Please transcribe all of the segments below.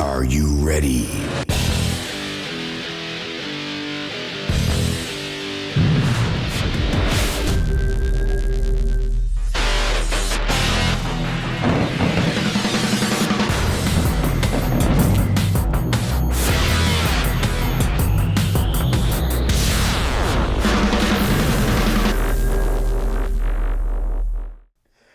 Are you ready?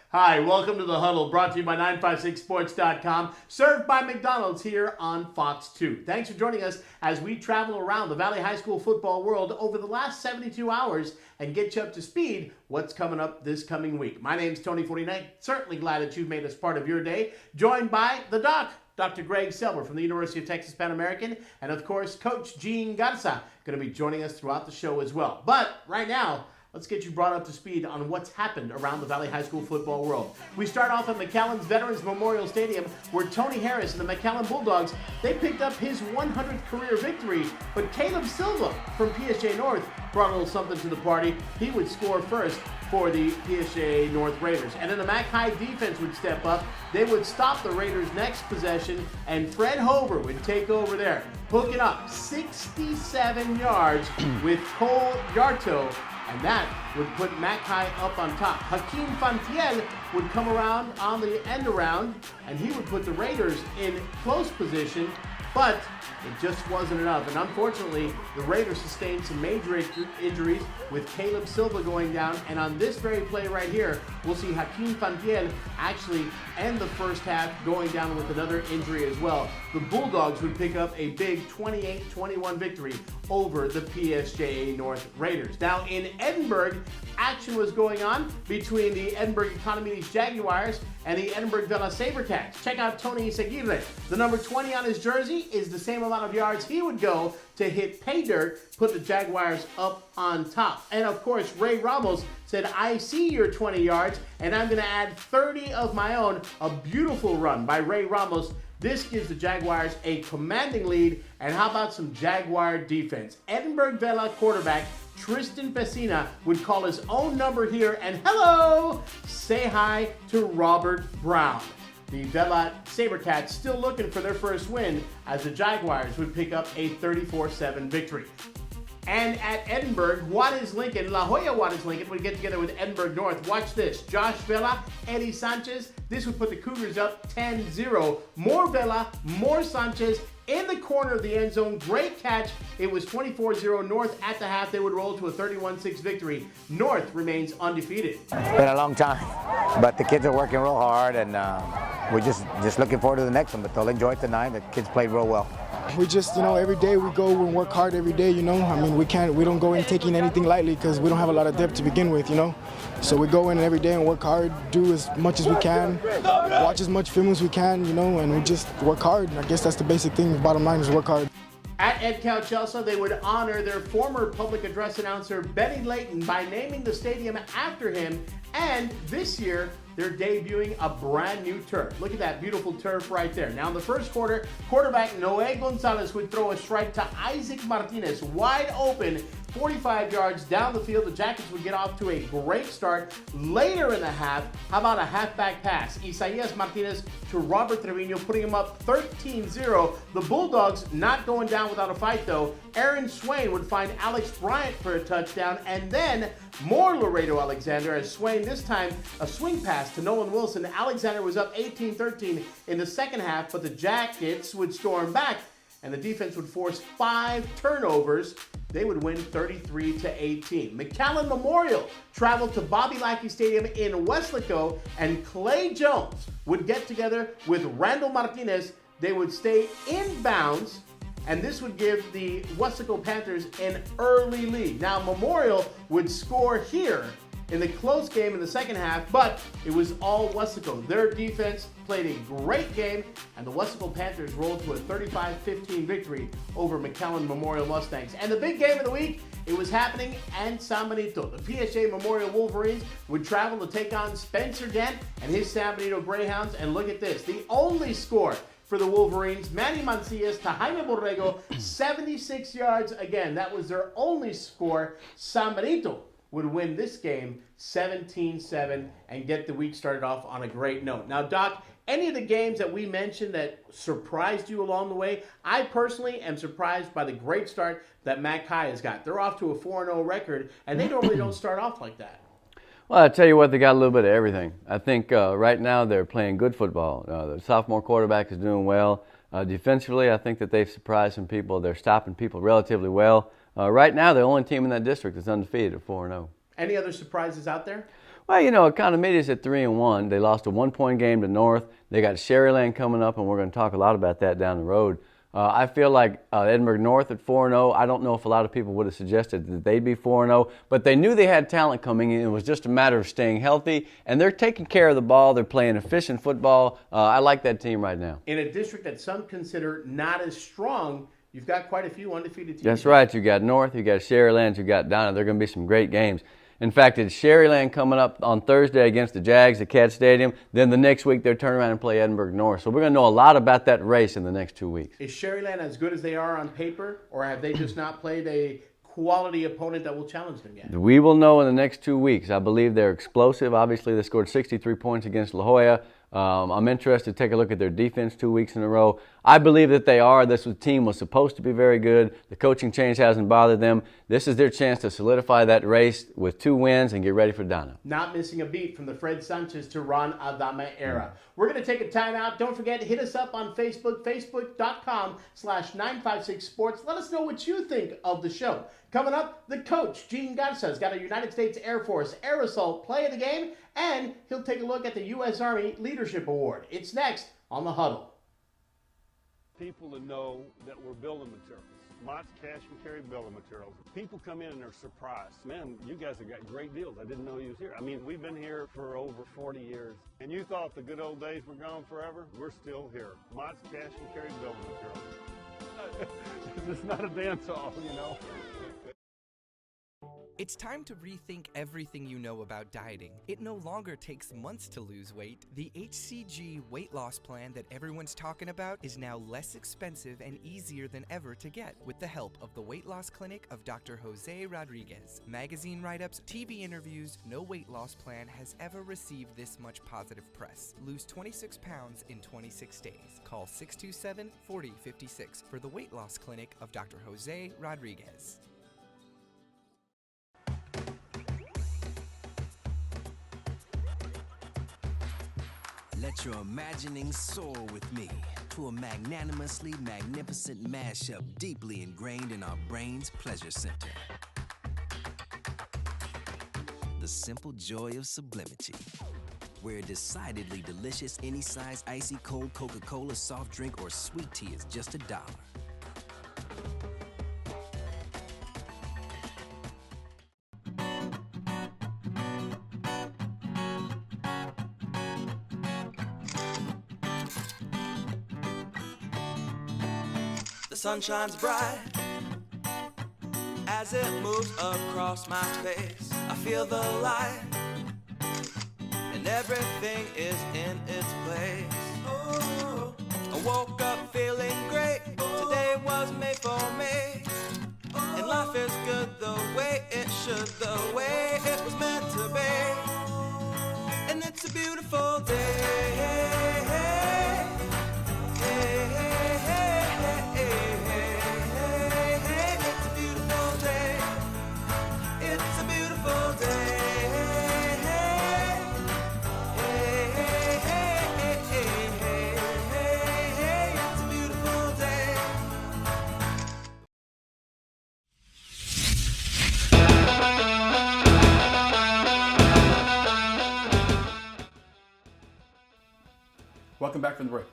Hi, welcome to The Huddle, brought to you by 956sports.com, served by McDonald's here on Fox 2. Thanks for joining us as we travel around the Valley High School football world over the last 72 hours and get you up to speed what's coming up this coming week. My name's Tony 49. Certainly glad that you've made us part of your day. Joined by the Doc, Dr. Greg Selber from the University of Texas Pan American, and of course, Coach Gene Garza, going to be joining us throughout the show as well. But right now, let's get you brought up to speed on what's happened around the Valley High School football world. We start off at McAllen's Veterans Memorial Stadium, where Tony Harris and the McAllen Bulldogs, they picked up his 100th career victory, but Caleb Silva from PSG North brought a little something to the party. He would score first for the PSG North Raiders. And then the Mac High defense would step up. They would stop the Raiders' next possession, and Fred Hover would take over there, hooking up 67 yards with Cole Yarto, and that would put Mac High up on top. Hakeem Fantiel would come around on the end around, and he would put the Raiders in close position, but it just wasn't enough. And unfortunately, the Raiders sustained some major injuries with Caleb Silva going down. And on this very play right here, we'll see Hakeem Fantiel actually end the first half going down with another injury as well. The Bulldogs would pick up a big 28-21 victory over the PSJA North Raiders. Now in Edinburgh, action was going on between the Edinburgh Economies Jaguars and the Edinburgh Vela Sabercats. Check out Tony Isaguirre. The number 20 on his jersey is the same amount of yards he would go to hit pay dirt, put the Jaguars up on top. And of course, Ray Ramos said, I see your 20 yards, and I'm going to add 30 of my own. A beautiful run by Ray Ramos. This gives the Jaguars a commanding lead. And how about some Jaguar defense? Edinburgh Vela quarterback Tristan Pessina would call his own number here and hello, say hi to Robert Brown. The Vela Sabercats still looking for their first win as the Jaguars would pick up a 34-7 victory. And at Edinburgh, Juarez Lincoln, La Jolla Juarez Lincoln would get together with Edinburgh North. Watch this. Josh Vela, Eddie Sanchez. This would put the Cougars up 10-0. More Vela, more Sanchez in the corner of the end zone. Great catch. It was 24-0 North at the half. They would roll to a 31-6 victory. North remains undefeated. Been a long time, but the kids are working real hard, and we're just looking forward to the next one. But they'll enjoy it tonight. The kids played real well. We just, every day we go and work hard every day, I mean, we don't go in taking anything lightly because we don't have a lot of depth to begin with, So we go in every day and work hard, do as much as we can, watch as much film as we can, and we just work hard. I guess that's the basic thing. The bottom line is work hard. At Ed Chelsea, they would honor their former public address announcer, Benny Layton, by naming the stadium after him. And this year, they're debuting a brand new turf. Look at that beautiful turf right there. Now in the first quarter, quarterback Noe Gonzalez would throw a strike to Isaac Martinez, wide open, 45 yards down the field. The Jackets would get off to a great start. Later in the half, how about a halfback pass? Isaias Martinez to Robert Trevino, putting him up 13-0. The Bulldogs not going down without a fight, though. Aaron Swain would find Alex Bryant for a touchdown, and then more Laredo Alexander as Swain, this time a swing pass to Nolan Wilson. Alexander was up 18-13 in the second half, but the Jackets would storm back, and the defense would force 5 turnovers. They would win 33-18. McAllen Memorial traveled to Bobby Lackey Stadium in Weslaco, and Clay Jones would get together with Randall Martinez. They would stay in bounds, and this would give the Weslaco Panthers an early lead. Now, Memorial would score here in the close game in the second half, but it was all Weslaco. Their defense played a great game, and the Weslaco Panthers rolled to a 35-15 victory over McAllen Memorial Mustangs. And the big game of the week, it was happening in San Benito. The PSA Memorial Wolverines would travel to take on Spencer Dent and his San Benito Greyhounds. And look at this, the only score for the Wolverines, Manny Mancias to Jaime Borrego, 76 yards. Again, that was their only score. San Benito would win this game 17-7 and get the week started off on a great note. Now, Doc, any of the games that we mentioned that surprised you along the way? I personally am surprised by the great start that Mac High has got. They're off to a 4-0 record, and they normally don't start off like that. Well, I tell you what, they got a little bit of everything. I think right now they're playing good football. The sophomore quarterback is doing well. Defensively, I think that they've surprised some people. They're stopping people relatively well. Right now, the only team in that district that's undefeated at 4-0. Any other surprises out there? Well, you know, Economidis at 3-1. They lost a 1-point game to North. They got Sherryland coming up, and we're going to talk a lot about that down the road. I feel like Edinburgh North at 4-0, I don't know if a lot of people would have suggested that they'd be 4-0, but they knew they had talent coming in. It was just a matter of staying healthy, and they're taking care of the ball. They're playing efficient football. I like that team right now. In a district that some consider not as strong, you've got quite a few undefeated teams. That's right. You got North, you got Sherryland, you got Donna. They're going to be some great games. In fact, it's Sherryland coming up on Thursday against the Jags at Cat Stadium. Then the next week, they're turning around and play Edinburgh North. So we're going to know a lot about that race in the next 2 weeks. Is Sherryland as good as they are on paper, or have they just not played a quality opponent that will challenge them yet? We will know in the next 2 weeks. I believe they're explosive. Obviously, they scored 63 points against La Jolla. I'm interested to take a look at their defense 2 weeks in a row. I believe that they are. This team was supposed to be very good. The coaching change hasn't bothered them. This is their chance to solidify that race with 2 wins and get ready for Donna. Not missing a beat from the Fred Sanchez to Ron Adama era. We're going to take a timeout. Don't forget, hit us up on Facebook, facebook.com/956sports. Let us know what you think of the show. Coming up, the coach, Gene Garza, has got a United States Air Force Air Assault Play of the Game, and he'll take a look at the U.S. Army Leadership Award. It's next on The Huddle. People to know that we're building materials. Mott's Cash and Carry building materials. People come in and they're surprised. Man, you guys have got great deals. I didn't know you was here. I mean, we've been here for over 40 years. And you thought the good old days were gone forever? We're still here. Mott's Cash and Carry building materials. It's not a dance off, you know. It's time to rethink everything you know about dieting. It no longer takes months to lose weight. The HCG weight loss plan that everyone's talking about is now less expensive and easier than ever to get with the help of the weight loss clinic of Dr. Jose Rodriguez. Magazine write-ups, TV interviews, no weight loss plan has ever received this much positive press. Lose 26 pounds in 26 days. Call 627-4056 for the weight loss clinic of Dr. Jose Rodriguez. Let your imagining soar with me to a magnanimously magnificent mashup deeply ingrained in our brain's pleasure center. The simple joy of sublimity, where decidedly delicious any size icy cold Coca-Cola soft drink or sweet tea is just $1. The sun shines bright as it moves across my face. I feel the light and everything is in its place. Oh, I woke up feeling great. Today was made for me. And life is good the way it should, the way it was meant to be. And it's a beautiful day. Welcome back from the break.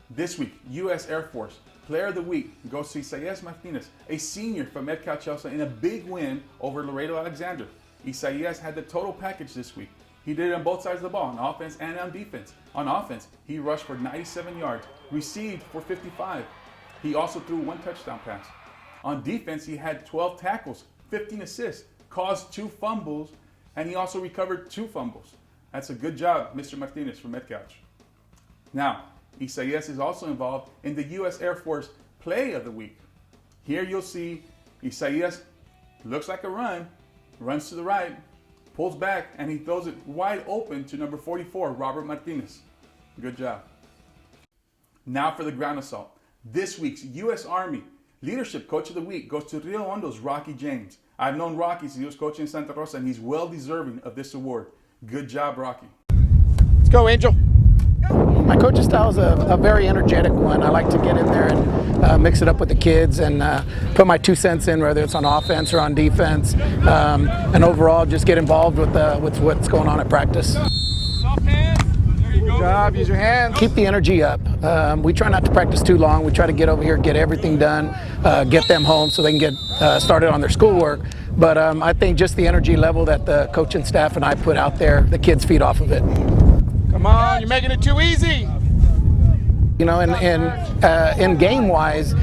This week, U.S. Air Force Player of the Week goes to Isaias Martinez, a senior from Metcalf Chelsea, in a big win over Laredo Alexander. Isaias had the total package this week. He did it on both sides of the ball, on offense and on defense. On offense, he rushed for 97 yards, received for 55. He also threw 1 touchdown pass. On defense, he had 12 tackles, 15 assists, caused 2 fumbles, and he also recovered 2 fumbles. That's a good job, Mr. Martinez from Metcalf. Now, Isaias is also involved in the U.S. Air Force Play of the Week. Here you'll see Isaias looks like a run, runs to the right, pulls back, and he throws it wide open to number 44, Robert Martinez. Good job. Now for the ground assault. This week's U.S. Army Leadership Coach of the Week goes to Rio Hondo's Rocky James. I've known Rocky since he was coaching in Santa Rosa, and he's well deserving of this award. Good job, Rocky. Let's go, Angel. My coaching style is a very energetic one. I like to get in there and mix it up with the kids and put my 2 cents in, whether it's on offense or on defense, and overall just get involved with what's going on at practice. Good job, use your hands. Keep the energy up. We try not to practice too long. We try to get over here, get everything done, get them home so they can get started on their schoolwork. But I think just the energy level that the coaching staff and I put out there, the kids feed off of it. Come on, you're making it too easy. You know, and game-wise,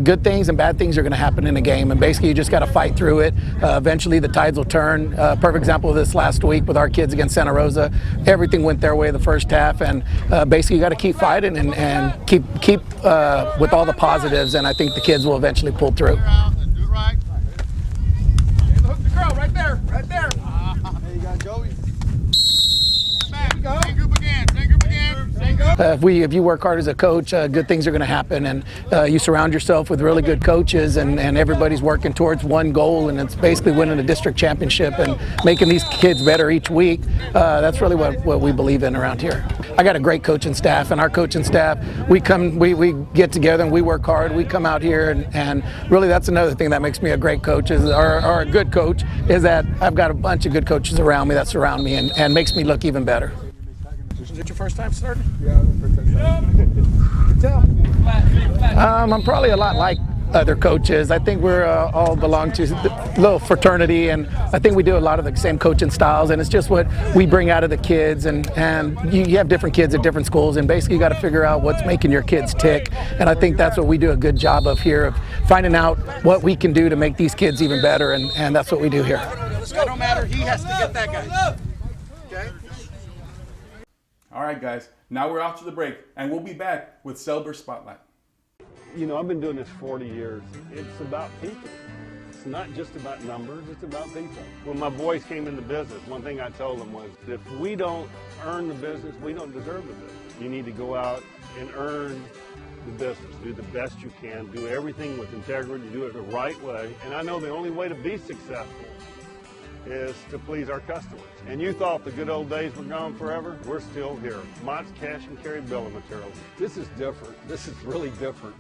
good things and bad things are going to happen in a game, and basically you just got to fight through it. Eventually the tides will turn. Perfect example of this last week with our kids against Santa Rosa. Everything went their way the first half, and basically you got to keep fighting and keep with all the positives, and I think the kids will eventually pull through. Do it right. Hook the girl right there, right there. There you go, Joey. Same group again, same group again, same group. If you work hard as a coach, good things are going to happen, and you surround yourself with really good coaches, and everybody's working towards one goal, and it's basically winning a district championship and making these kids better each week. That's really what we believe in around here. I got a great coaching staff, and our coaching staff, we get together and we work hard. We come out here, and really that's another thing that makes me a great coach, or a good coach, is that I've got a bunch of good coaches around me that surround me and makes me look even better. Is it your first time starting? Yeah, first time starting. I'm probably a lot like other coaches. I think we're all belong to a little fraternity, and I think we do a lot of the same coaching styles, and it's just what we bring out of the kids, and you have different kids at different schools, and basically you got to figure out what's making your kids tick, and I think that's what we do a good job of here, of finding out what we can do to make these kids even better, and that's what we do here. It don't matter, he has to get that guy. Okay? All right, guys, now we're off to the break, and we'll be back with Selber Spotlight. You know, I've been doing this 40 years. It's about people. It's not just about numbers, it's about people. When my boys came into business, one thing I told them was, if we don't earn the business, we don't deserve the business. You need to go out and earn the business, do the best you can, do everything with integrity, do it the right way. And I know the only way to be successful is to please our customers. And you thought the good old days were gone forever? We're still here. Mott's Cash and Carry Building Materials. This is different. This is really different.